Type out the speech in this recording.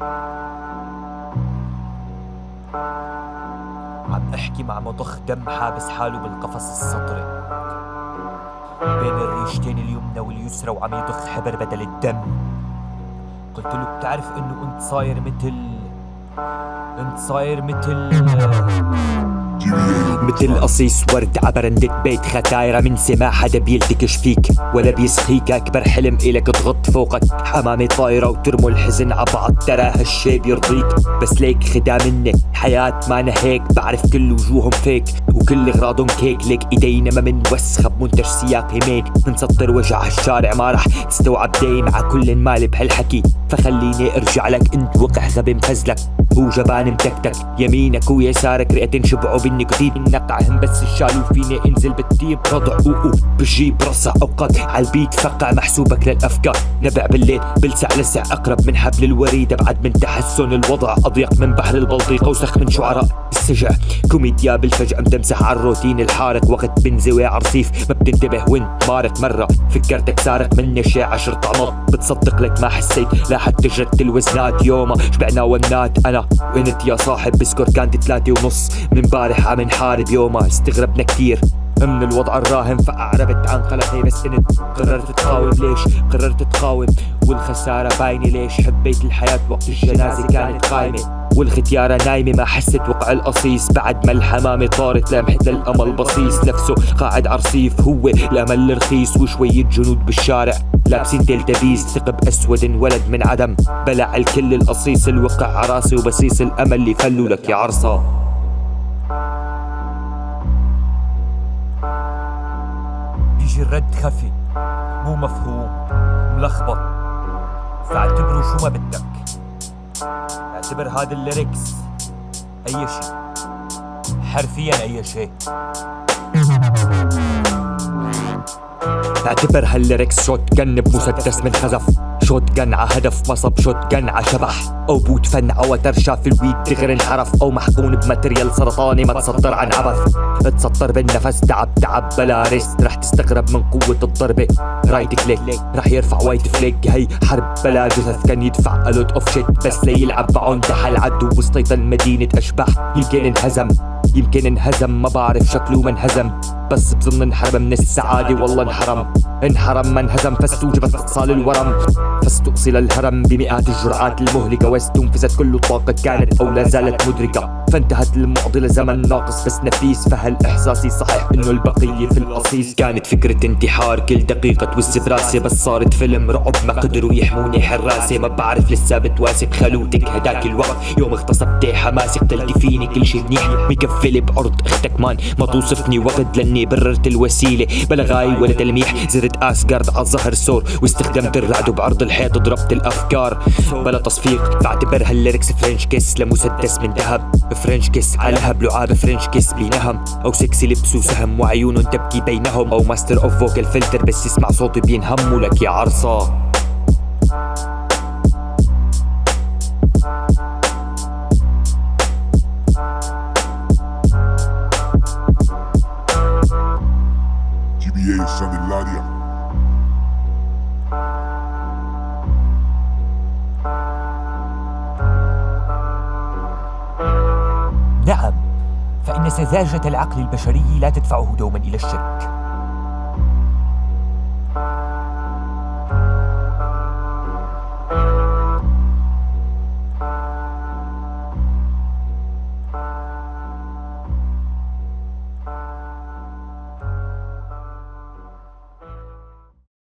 عم احكي مع مضخ دم حابس حاله بالقفص السطري بين الريشتين اليمنى واليسرى وعم يضخ حبر بدل الدم. قلت له بتعرف انه انت صاير مثل قصيص ورد عبرندة بيت ختايرة منسي، ما حدا بيلتكش فيك ولا بيسخيك. أكبر حلم إلك تغط فوقك حمامة طايرة وترموا الحزن عبعض، ترى هالشي بيرضيك بس ليك خدا مني. حياة مانا هيك، بعرف كل وجوههم فيك وكل اغراضهم كيك. ليك ايدينا ما منوسخة بمنتج سياق يمين، منسطر وجع هالشارع ما رح تستوعب داي مع كل مالي بهالحكي. فخليني ارجع لك، انت وقع غبي مفزلك هو جبان متكتك، يمينك ويسارك رئتين شبعوا بالنيكوتين. نقعهم بس الشالو فيني انزل بالتيب رضع بجيب رصع اوقات عالبيت فقع محسوبك للافكار. نبع بالليل بلسع لسع اقرب من حبل الوريد، ابعد من تحسن الوضع اضيق من بحر البلطيق، اوسخ من شعراء السجع. كوميديا بالفجأة متمسح عالروتين الحارق، وقت بنزوي عرصيف ما بتنتبه وانت مارق. مرة فكرتك سارق مني شي 10 طعنات، بتصدق لك ما حسيت لا حتى جرت الوزنات. يوما شبعنا ونات انا وانت يا صاحب، بسكور كانت 3.5 من بارح عم نحارب. يوما استغربنا كتير من الوضع الراهن، فأعربت عن قلقي بس انت قررت تقاوم. ليش قررت تقاوم والخسارة باينة؟ ليش حبيت الحياة وقت الجنازة كانت قايمة والختيارة نايمة؟ ما حست وقع القصيص بعد ما الحمامة طارت، لمحت للأمل بصيص نفسه قاعد عرصيف، هو الأمل الرخيص وشوية جنود بالشارع لابسين تلتبيس. ثقب أسود ولد من عدم بلع الكل القصيص، الوقع عراسي وبصيص الأمل اللي فلوا لك يا عرصة. بيجي الرد خفي مو مفهوم ملخبط، فاعتبره شو ما بدك. اعتبر هذا الليركس اي شي، حرفيا اي شي. اعتبر هالليركس شوت جن بمسدس من خزف، شوت جن ع هدف مصب، شوت جن ع شبح، او بوت فن او وتر شاف الويد دغر انحرف، او محقون بماتريال سرطاني ما تسطر عن عبث. تسطر بالنفس تعب بلا ريست، رح تستغرب من قوة الضربة. رايت كليك رح يرفع وايت فليك، هي حرب بلا جثث كان يدفع الوت اوف شيت بس ليلعب معون تحت العدو واستيطن مدينة اشباح. يمكن انهزم ما بعرف شكله ما انهزم، بس بظن انحرم من السعادة والله انحرم ما انهزم. فاستوجبت اقصال الورم، فاستؤصل الهرم بمئات الجرعات المهلكة، واستنفذت كل الطاقة كانت او لا زالت مدركة. فانتهت المعضلة زمن ناقص بس نفيس، فهل احساسي صحيح انه البقية في القصيص؟ كانت فكرة انتحار كل دقيقة توز براسي، بس صارت فيلم رعب ما قدروا يحموني حراسي. ما بعرف لسه بتواسي بخلوتك هداك الوقت، يوم اغتصبتي حماسي قتلتي فيني كل شي منيح مكفل بعرض اختك مان ما توصفني وقت لاني بررت الوسيلة بلا غاي ولا تلميح. زرت اسجارد على ظهر سور واستخدمت الرعد بعرض الحيط ضربت الافكار بلا تصفيق. فاعتبر هالليركس فرنش كيس لمسدس من ذهب، فرنش كيس على لهب لعاب، فرنش كيس بينهم، او سكسي لبس وسهم وعيون تبكي بينهم، او ماستر اوف فوكال فلتر بس يسمع صوتي بينهم. ولك يا عرصة GBA Sanelaria. نعم، فإن سذاجة العقل البشري لا تدفعه دوما إلى الشرك.